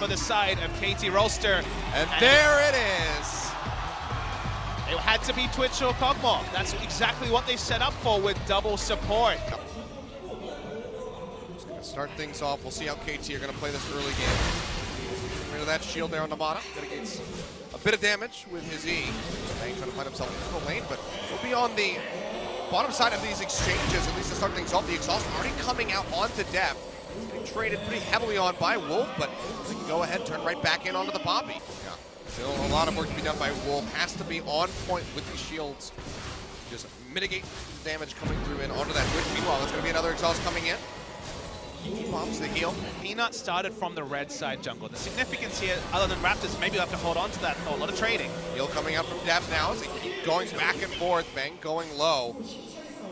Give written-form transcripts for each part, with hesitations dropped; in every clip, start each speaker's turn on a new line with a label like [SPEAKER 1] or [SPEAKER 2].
[SPEAKER 1] for the side of KT ROLSTER.
[SPEAKER 2] And there it is.
[SPEAKER 1] It had to be Twitch or Cogmore. That's exactly what they set up for with double support.
[SPEAKER 2] Just gonna start things off. We'll see how KT are gonna play this early game. Get rid of that shield there on the bottom. Mitigates a bit of damage with his E. Bang trying to find himself in the lane, but he'll be on the bottom side of these exchanges, at least to start things off. The exhaust already coming out onto DEFT. Getting traded pretty heavily on by Wolf, but they can go ahead and turn right back in onto the Poppy. Yeah. Still a lot of work to be done by Wolf. Has to be on point with the shields. Just mitigate the damage coming through and onto that Twitch. Meanwhile, there's going to be another exhaust coming in. He pops the heal.
[SPEAKER 1] Peanut started from the red side jungle. The significance here, other than Raptors, maybe you'll have to hold on to that. A lot of trading.
[SPEAKER 2] Heal coming out from DEFT now as they keep going back and forth. Bang going low.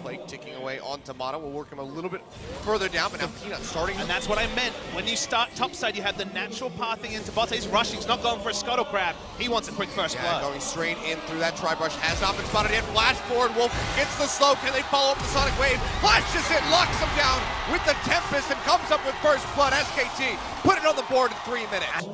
[SPEAKER 2] Blake ticking away onto Mata. We'll work him a little bit further down, but now Peanut starting.
[SPEAKER 1] And that's what I meant. When you start topside, you have the natural pathing into bot. He's rushing. He's not going for a scuttle crab. He wants a quick first blood.
[SPEAKER 2] Going straight in through that tri-brush. Has not been spotted yet. Flash forward. Wolf gets the slow. Can they follow up the Sonic Wave? Flashes it, locks him down with the Tempest, and comes up with first blood. SKT put it on the board in 3 minutes.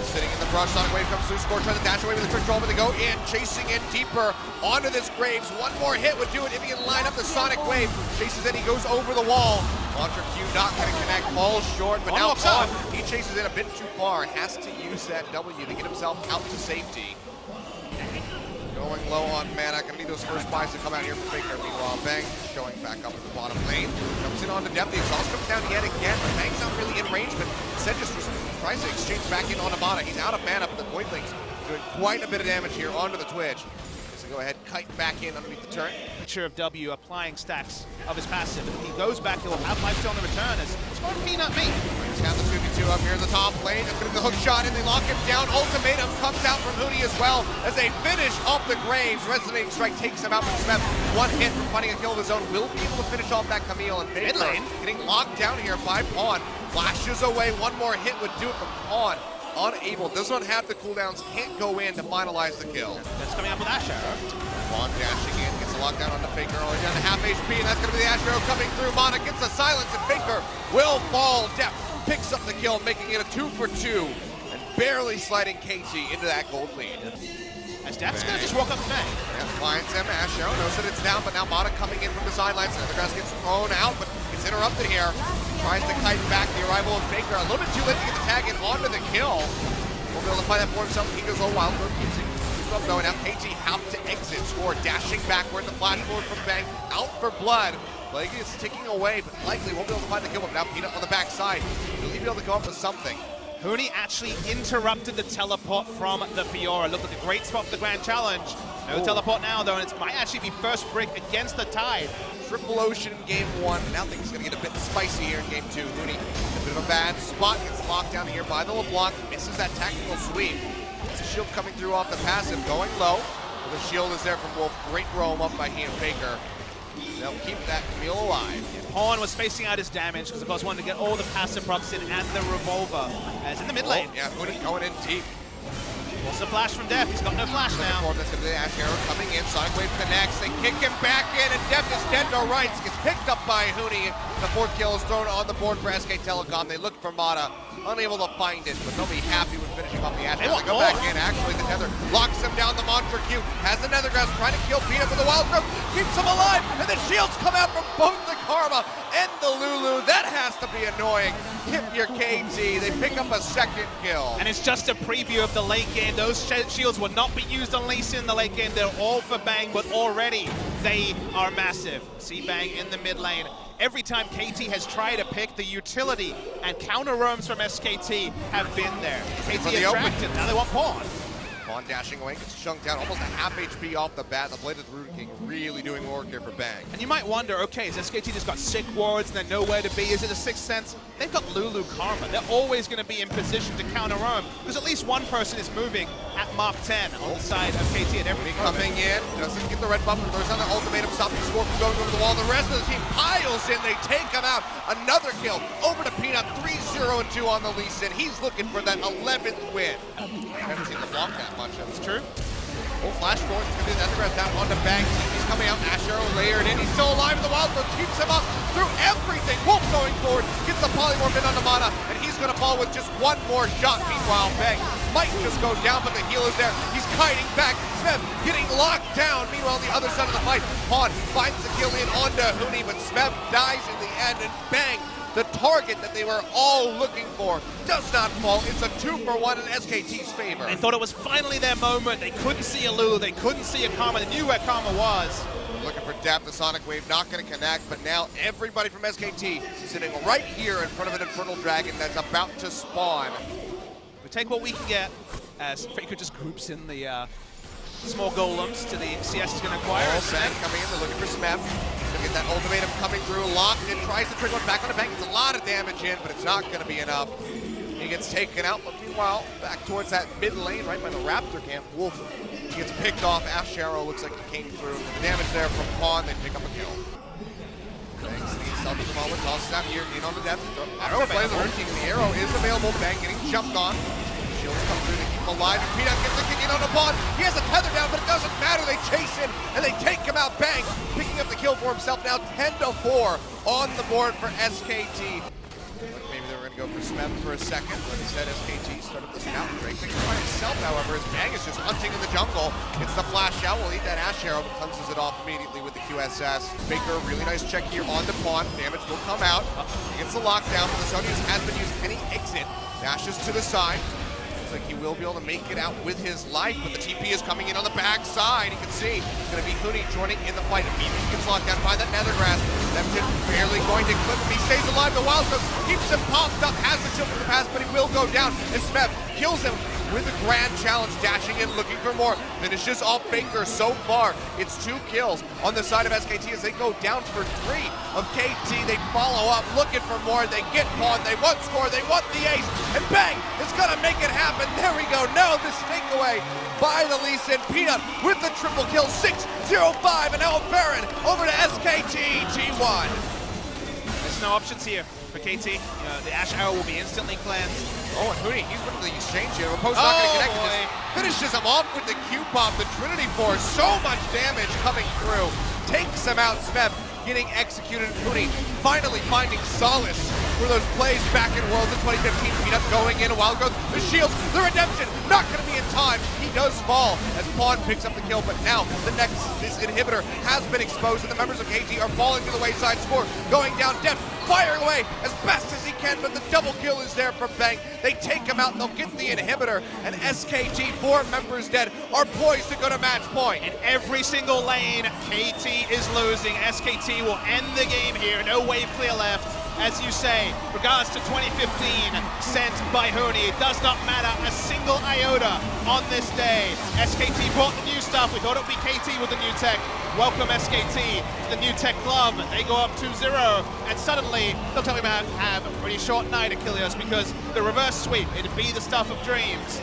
[SPEAKER 2] Sitting in the brush, Sonic Wave comes through, Score trying to dash away with the trick draw, but they go in, chasing in deeper onto this Graves. One more hit would do it if he can line up the Sonic Wave. Chases in, he goes over the wall. Launcher Q not going to connect, falls short, but now Pawn, he chases in a bit too far and has to use that W to get himself out to safety. Going low on mana, gonna need those first buys to come out here for Faker. Meanwhile, Bang showing back up in the bottom lane. Comes in onto DEFT, the exhaust comes down yet again, but Bang's not really in range, but instead just tries to exchange back in onto mana. He's out of mana, but the Voidlings doing quite a bit of damage here onto the Twitch. So go ahead, kite back in underneath the turret.
[SPEAKER 1] Picture of W applying stacks of his passive. If he goes back, he'll have lifesteal on the return as Smart Peanut me.
[SPEAKER 2] Brings down the 2v2 up here in the top lane. It's gonna be the hook shot and they lock him down. Ultimatum comes out from HUNI as well as they finish off the Graves. Resonating Strike takes him out from SMEB. One hit from finding a kill of his own. Will be able to finish off that Camille and Mid lane. Getting locked down here by Pawn. Flashes away. One more hit would do it from Pawn. Unable, does not have the cooldowns, can't go in to finalize the kill.
[SPEAKER 1] That's coming up with Ashe.
[SPEAKER 2] Pawn dashing in, gets a lockdown on the Faker, only down to half HP, and that's going to be the Ashe coming through. Mana gets a silence, and Faker will fall. DEFT picks up the kill, making it a 2 for 2, and barely sliding KT into that gold lead.
[SPEAKER 1] As DEFT's going to just walk up to Bang.
[SPEAKER 2] Yeah, finds him. Ashe knows that it's down, but now Mana coming in from the sidelines. Another grass gets thrown out, but it's interrupted here. Tries to kite back the arrival of Faker. A little bit too late to get the tag in onto the kill. Won't be able to find that for himself. He goes low, wild throw keeps it up going. Now KT have to exit. Score dashing backward. The flash forward from Bang. Out for blood. Blake is ticking away, but likely won't be able to find the kill. But now Peanut on the backside. Will he be able to come up with something?
[SPEAKER 1] HUNI actually interrupted the teleport from the Fiora. Looked like a great spot for the Grand Challenge. No teleport now, though, and it might actually be first break against the Tide.
[SPEAKER 2] Triple Ocean in game 1. Now things are going to get a bit spicy here in game 2. HUNI, a bit of a bad spot. Gets locked down here by the LeBlanc. Misses that tactical sweep. It's a shield coming through off the passive, going low. The shield is there from Wolf. Great roam up by he and Faker. They'll keep that Camille alive.
[SPEAKER 1] Pawn was spacing out his damage because, of course, wanted to get all the passive procs in and the revolver. As in the mid lane.
[SPEAKER 2] Yeah, HUNI going in deep.
[SPEAKER 1] Also flash from DEFT. He's got no flash now.
[SPEAKER 2] That's going to be the Ashe arrow coming in. Sonic Wave connects. They kick him back in, and DEFT is dead to rights. Gets picked up by HUNI. The 4th kill is thrown on the board for SK Telecom. They look for Mata. Unable to find it, but they'll be happy with finishing off the Ashe. They go back in. Actually, the Tether locks him down. The Monster Q has the Nethergrass trying to kill Peanut with the Wild Growth. Keeps him alive, and the shields come out from both the Karma and the Lulu. That has to be annoying. Hit your KT. They pick up a 2nd kill.
[SPEAKER 1] And it's just a preview of the late game. Those shields will not be used on Lee Sin in the late game. They're all for Bang, but already they are massive. See Bang in the mid lane. Every time KT has tried to pick, the utility and counter roams from SKT have been there. KT attracted, now they want Pawn.
[SPEAKER 2] Pawn dashing away, gets chunked out, almost a half HP off the bat. The Blade of the Root King really doing work here for Bang.
[SPEAKER 1] And you might wonder, okay, is SKT just got sick wards and they're nowhere to be? Is it a 6th sense? They've got Lulu Karma. They're always going to be in position to counter roam because at least one person is moving at Mark 10 on the side of KT at every moment.
[SPEAKER 2] Coming in, doesn't get the red bump, throws on the ultimatum, stopping the score from going over the wall. The rest of the team piles in, they take him out. Another kill, over to Peanut, 3-0-2 on the Lee Sin. He's looking for that 11th win. I haven't seen LeBlanc that much.
[SPEAKER 1] That's true.
[SPEAKER 2] Oh, flash forward, it's going to be the Nethergrass down onto Bang. He's coming out, Ashe arrow layered in. He's still alive in the wild, but keeps him up through everything. Wolf going forward, gets the polymorph in on the mana, and he's going to fall with just one more shot. Meanwhile, Bang might just go down, but the heal is there. He's kiting back. SMEB getting locked down. Meanwhile, on the other side of the fight, Pawn finds the kill in onto HUNI, but SMEB dies in the end, and Bang, the target that they were all looking for, does not fall. It's a 2-for-1 in SKT's favor.
[SPEAKER 1] They thought it was finally their moment. They couldn't see a Lulu, they couldn't see a Karma, they knew where Karma was.
[SPEAKER 2] Looking for DEFT, the Sonic Wave not going to connect, but now everybody from SKT sitting right here in front of an Infernal Dragon that's about to spawn.
[SPEAKER 1] We take what we can get as Faker just groups in the small golems to the CS is going to acquire.
[SPEAKER 2] Bang coming in, they're looking for SMEB. Look at that ultimatum coming through, locked in, tries to trigger one back on the Bang. It's a lot of damage in, but it's not going to be enough. He gets taken out, but meanwhile, back towards that mid lane, right by the Raptor camp, Wolf, he gets picked off. Ashe arrow looks like he came through. The damage there from Pawn, they pick up a kill. Bang sneaks up to the moment, tosses out here, in on the depth. Arrow plays the Earth King, and the arrow is available. Bang getting jumped on. Shields come through to keep him alive, and Peanut gets the kick in on the Pawn. He has a tether down, but it doesn't matter. They chase him, and they take him out. Bang picking up the kill for himself, now 10-4 on the board for SKT. Maybe they were going to go for SMEB for a second, but instead SKT started the scout. Drake thinks by himself, however, as Bang is just hunting in the jungle. It's the flash out, will eat that Ashe arrow, but cleanses it off immediately with the QSS. Faker, really nice check here on the Pawn. Damage will come out. He gets the lockdown, but the Sonius has been used. Can he exit? Dashes to the side. Looks like he will be able to make it out with his life, but the TP is coming in on the back side. You can see it's going to be HUNI joining in the fight. Immediately gets locked down by that Nethergrass. Lemton barely going to clip him. He stays alive. The Wild Coast keeps him popped up, has the shield from the pass, but he will go down. And SMEB kills him with a grand challenge, dashing in, looking for more. Finishes off Faker. So far, it's 2 kills on the side of SKT as they go down for 3 of KT. They follow up, looking for more. They get Pawn. They want score. They want the ace. And Bang is going to make it happen. There we go. No, the snake away by the Lee Sin. Peanut with the triple kill. 6-0-5. And now Baron over to SKT T1.
[SPEAKER 1] There's no options here for KT. The Ashe arrow will be instantly cleansed.
[SPEAKER 2] Oh, and HUNI, he's winning the exchange here. Post not going to connect. Just finishes him off with the Q-pop. The Trinity Force, so much damage coming through. Takes him out. SMEB getting executed. HUNI finally finding solace for those plays back in Worlds in 2015. Peanut going in, a Wild Growth. The shields, the redemption, not going to be in time. He does fall as Pawn picks up the kill, but now the this inhibitor has been exposed, and the members of KT are falling to the wayside. Score going down. DEFT firing away as best as he can, but the double kill is there from Bang. They take him out, and they'll get the inhibitor, and SKT, 4 members dead, are poised to go to match point.
[SPEAKER 1] In every single lane, KT is losing. SKT will end the game here. No wave clear left. As you say, regards to 2015, sent by HUNI. It does not matter a single iota on this day. SKT brought the new stuff. We thought it would be KT with the new tech. Welcome SKT to the new tech club. They go up 2-0, and suddenly they'll tell me about have a pretty short night, Achilles, because the reverse sweep, it'd be the stuff of dreams.